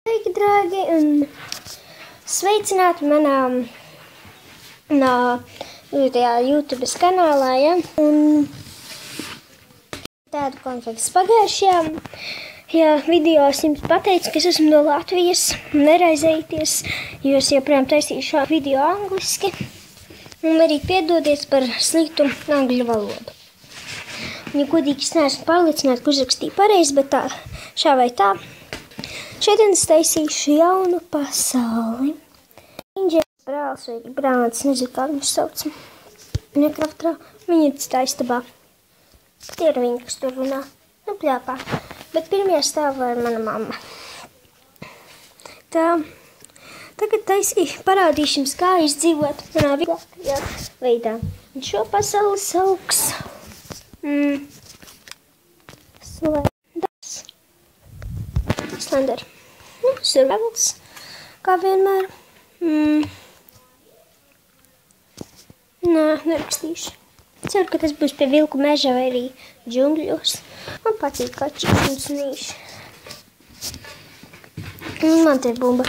Sveiki, draugi, un sveicināti manā YouTube kanālā, ja? Un tādu konflikts pagājušajā video es jums pateicu, ka es esmu no Latvijas, neraizējieties, jo es joprojām taisīju šo video angliski, un arī piedodies par sliktu angļu valodu. Ja godīgi es neesmu pārliecināta, ka uzrakstīju pareizi, bet tā, šā vai tā. Šodien es taisīšu jaunu pasauli. Inģēras brālis vai brālis, nezinu, kā viņus sauc. Minecraftā. Viņi ir tā istabā. Tie ir viņi, kas tur runā. Nu, pļāpā. Bet pirmajā stāvā ir mana mamma. Tā. Tagad parādīšu jums, kā izdzīvot manā vieglākajā veidā. Un šo pasauli sauks. Slender. Survivals, kā vienmēr. Nē, nerakstīšu. Ceru, ka tas būs pie vilku meža vai arī džungļos. Man patīk kačīs un snīši. Man te ir bumba.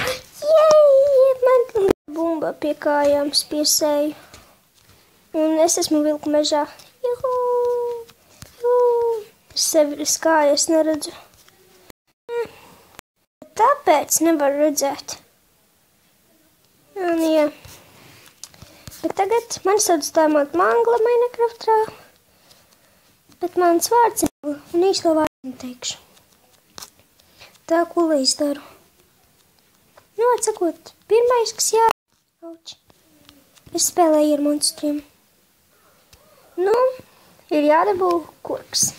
Jei, man te ir bumba pie kājām, piesēju. Un es esmu vilku mežā. Juhu, juhu. Es sevi kājas neredzu. Tāpēc nevar redzēt. Un, jā. Bet tagad man sauc tā Mangla Minecraftā. Bet mans vārds ir un īsto vārdu neteikšu. Tā, ko lai es daru? Nu, atsakot, pirmais, kas Auči. Es spēlēju ar monstriem. Nu, ir jādabū koks.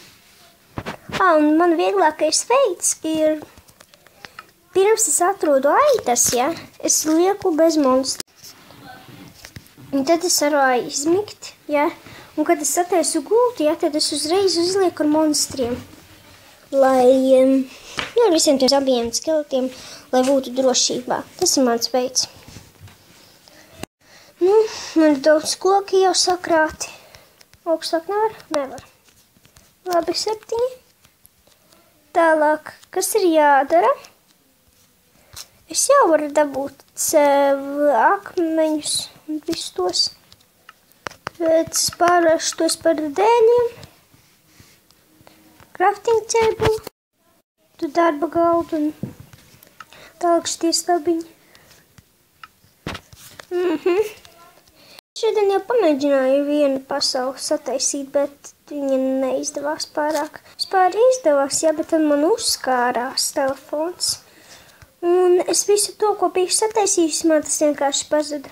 Un man vieglākais veids ir... Pirms es atrodu aitas, ja, es lieku bez monstra. Un tad es varu aizmigt, ja, un kad es sataisu gultu, ja, tad es uzreiz uzlieku ar monstriem. Lai, ar visiem tiem zabiem skeletiem, lai būtu drošībā. Tas ir mans veids. Nu, man ir daudz koki jau sakrāti. Augstāk nevar? Nevar. Labi, 7. Tālāk, kas ir jādara? Es jau varu dabūt sev akmeņus un visus tos. Bet es pārvēršu tos par dēļiem. Crafting table. Tu darba galdu un tālāk šitie stabiņi. Šodien jau pamēģināju vienu pasauli sataisīt, bet viņa neizdevās pārāk. Vispār izdevās, jā, bet tad man uzskārās telefons. Un es visu to, ko biju sataisījusi, man tas vienkārši pazuda.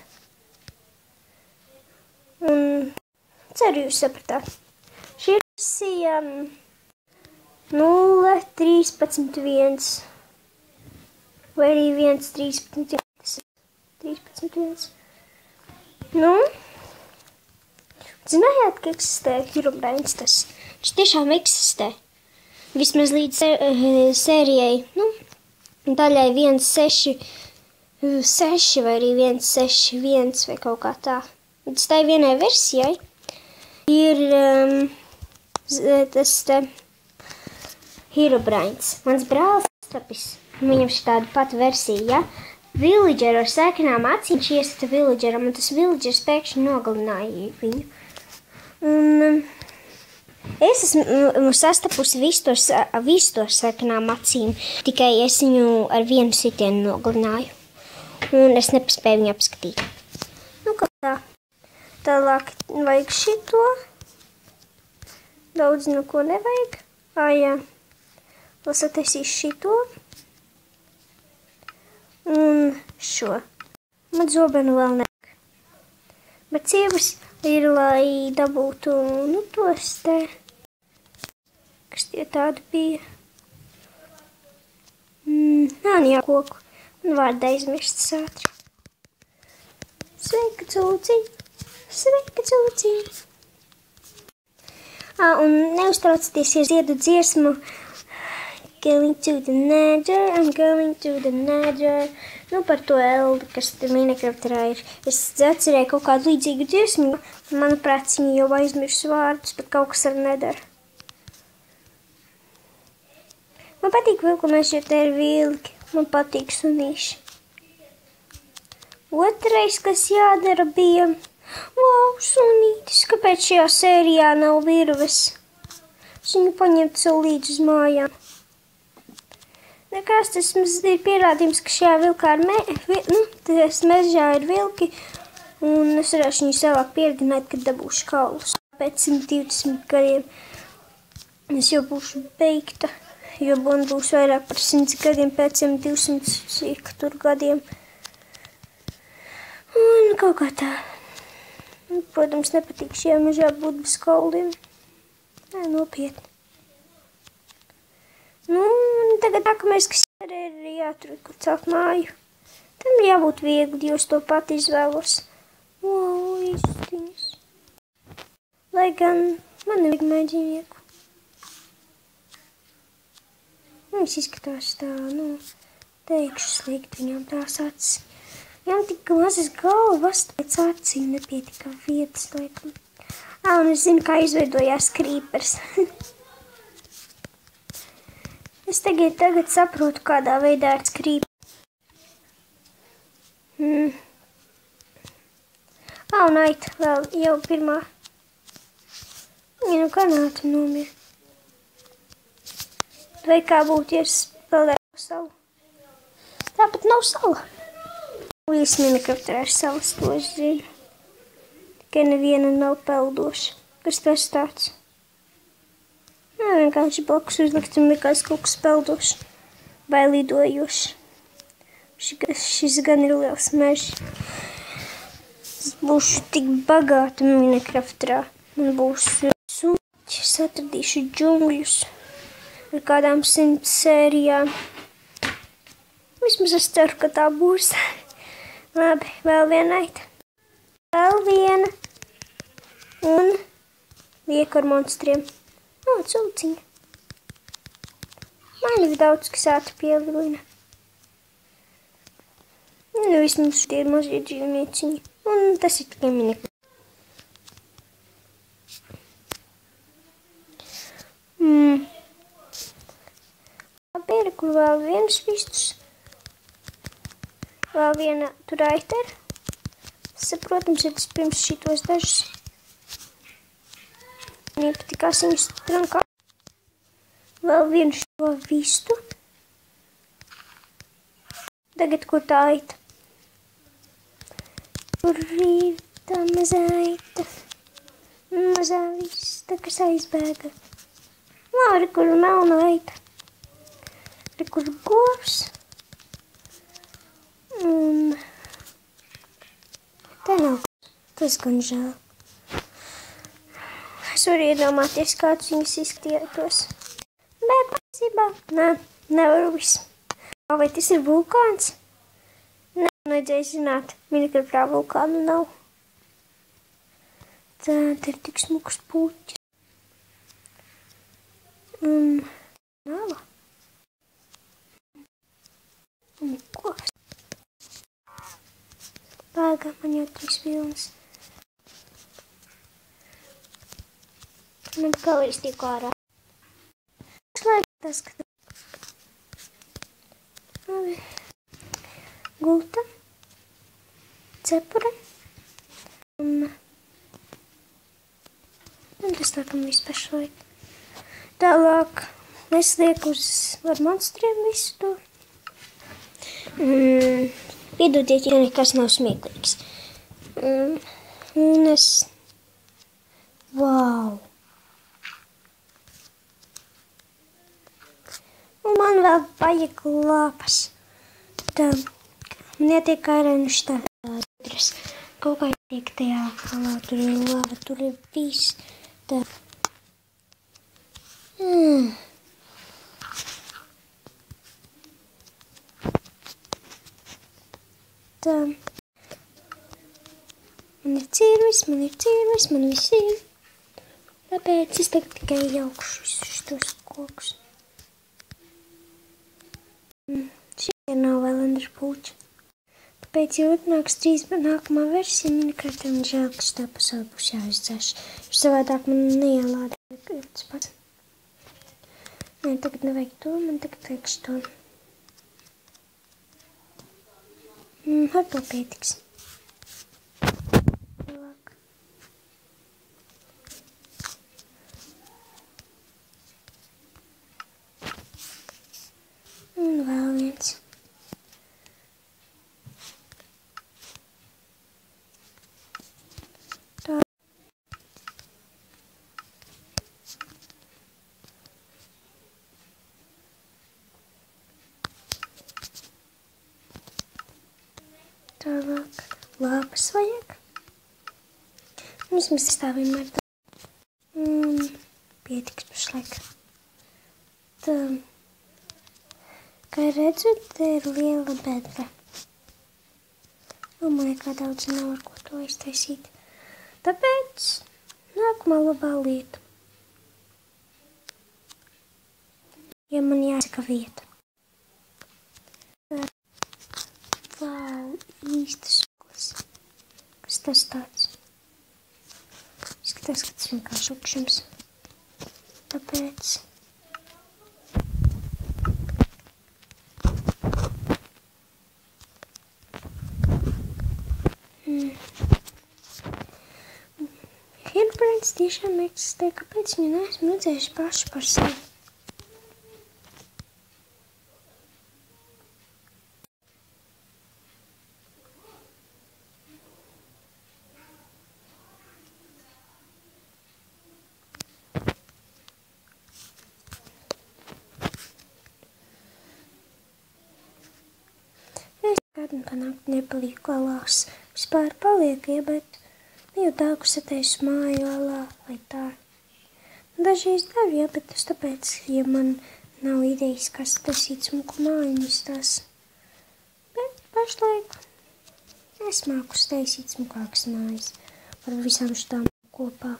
Un ceru, jūs sapratāt. Šī ir versija 0.13.1 vai arī 1.13.1. Nu, zinājāt, ka eksistē Herobrine tas? Viņš tiešām eksistē. Vismaz līdz sērijai, daļai 1.6 vai arī 1.6.1 vai kaut kā tā. Līdz tai vienai versijai ir tas te Herobrine. Mans brālis Tapis, viņam šī tāda pati versija, ja? Villageru ar sēkanām acīm iesita villageram, un tas villagers pēkšņi nogalināja viņu. Un es esmu sastapusi visu to sarkanām acīm, tikai es viņu ar vienu sitienu nogalināju. Un es nepaspēju viņu apskatīt. Nu, kā tā. Tālāk vajag šito. Daudz neko nevajag. Jā. Vēl sataisīšu šito. Un šo. Man zobenu vēl nevajag. Bet cievas ir, lai dabūtu, tos te, kas tie tādi bija. Jā, koku. Un vārdu aizmirstas ātri. Sveika, cūciņ! Sveika, cūciņ! Un neuztraucieties, ja dziedu dziesmu Going to the Nether, I'm going to the Nether. Nu, par to eldu, kas tur Minecraftā ir. Es atcerēju kaut kādu līdzīgu dziesmu, manuprāt, viņi jau aizmirsu vārdus, bet kaut kas ar Nether. Man patīk vilku meža, jo te ir vilki. Man patīk sunīši. Otrais, kas jādara, bija, wow, sunītis, kāpēc šajā sērijā nav virves? Es viņu paņemtu sev līdz uz mājām. Nekas, tas ir pierādījums, ka šajā vilkā mežā ir vilki, un es varēšu viņu savāk pieredināt, kad dabūšu kaulus. Pēc 120 gadiem es jau būšu beigta, jo man būs vairāk par 100 gadiem, pēc 200 cik tur gadiem. Un kaut kā tā. Protams, nepatīk šajā mežā būt bez kauliem. Nē, nopietni. Tagad nākamais, kas ir jātur, kur celt māju. Tam jābūt viegli, jo es to pat izvēlos. Wow, īstiņas. Lai gan man nevajag mājdzīvnieku. Viņas izskatās tā, teikšu slikt viņām tās acis. Viņām tika mazas galvas, pēc acīm nepietika vietas, laikam. Un es zinu, kā izveidojās krīpers. Es tagad saprotu, kādā veidā ir skrīpa. Un aita vēl jau pirmā. Kanāta nomira. Vai kā būtu, ja es spēlēju salu? Tāpat nav sala. Visi Minecraftā ir salas, to es zinu. Tikai neviena nav peldoša. Kas tas tāds? Vienkārši blakus uzlikt un likās kaut kas peldošs vai lidojošs. Šis gan ir liels mežs. Es būšu tik bagāta Minecraftā. Man būs suņķi, es atradīšu džungļus ar kādām 100 sērijām. Vismaz es ceru, ka tā būs. Labi, vēl viena aita. Vēl viena. Un lieku ar monstriem. Cūciņa. Man ir daudz, kas ātri pievilina. Vismaz tie ir mazie dzīvnieciņi. Un tas ir tikai Minecraft. Labi, ir, kur vēl viens vistus. Vēl viena tur aita ir. Protams, ir tas pirms šitos dažus. Nepatikās viņus trankā. Vēl vienu šo vistu. Tagad, kur tā aita? Kur ir tā mazā aita? Mazā vista, kas aizbēga. Arī kur melna aita. Arī kur govs. Tā nav. Tas gan žēl. Es varu iedomāties, kāds viņas izskatītos. Bet patiesībā, nevaru visu. Vai tas ir vulkāns? Nevajadzēja zināt, Minecraftā vulkānu nav. Tā ir tik smuks puķis. Nava. Un koks. Pāgā, man jau 3 vilnas. Man galvīs tiek ārā. Tas, ka gulta, cepure un tas tā, kam viss pašlaik. Tālāk es lieku ar monstriem visu to. Piedodiet, ja nekas nav smieklīgs. Un es... Wow! Un man vēl vajag lāpas. Tā, man jātiek ārēnu štātras. Kaut kā tiek tajā kalā, tur ir lava, tur ir viss. Tā. Tā. Man ir cirvis, man viss ir. Tāpēc es tagad tikai jaukšu visus šitos kokus. Šie nav vēl Ender puķi. Tāpēc, ja atnāks nākamā versija Minecraftā, man žēl, ka tā pasauli būs jāizdzēš. Jo savādāk man neielāda tas pats. Nē, tagad nevajag to, man tagad vajag to. Ar to pietiks. Tālāk. Un vēl viens. Tālāk lāpas vajag. Vismaz tā vienmēr tā. Pietiks pašlaik. Tā, kā redzat, te ir liela bedre. Domāju, kā daudz nav ar ko to iztaisīt. Tāpēc nākamā labā lieta. Ja man jāsaka vieta. Vau, īstas suklas. Kas tas tāds? Izskatās, ka tas vienkārši ukšums. Tāpēc. Herobrines tiešām eksistē, kāpēc viņu neesmu redzējuši paši par sevi. Kādu panākt nepalieku alās. Vispār paliek, ja, bet jau tā, ka sataisu māju alā, vai tā. Dažreiz daru, ja, bet tas tāpēc, ja man nav idejas, kas taisīt smuku mājiņas tās. Bet pašlaik es māku taisīt smukākas mājas par visām šitām kopā.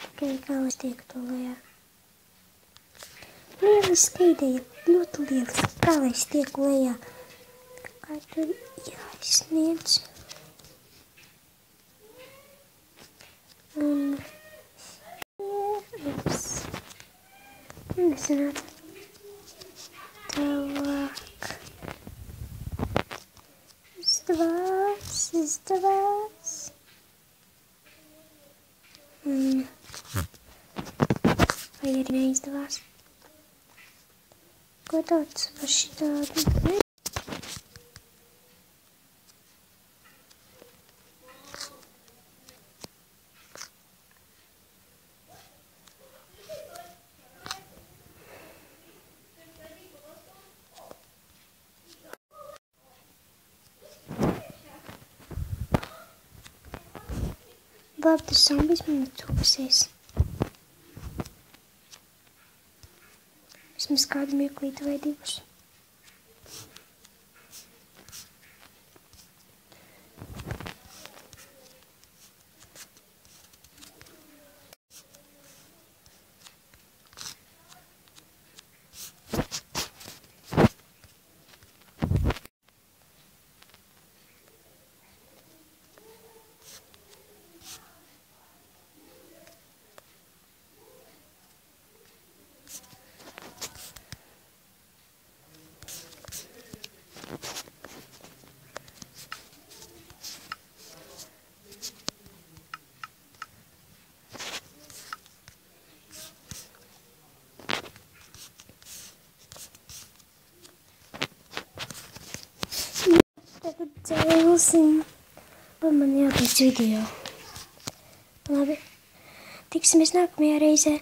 Tikai kā es tieku to lejā. Lieliski ideja, ļoti lieliski, kā lai es tieku lejā. Kā tur jāizsniedz. Un nesanāca. Tālāk. Izdevās. Vai arī neizdevās? Ko tāds par šitādu? Labi, tas zombijs man tūpasies. Vismaz kādu mirklīti vai divus. Tagad dzēlsim. Man jābeidz video. Labi. Tiksimies nākamajā reizē.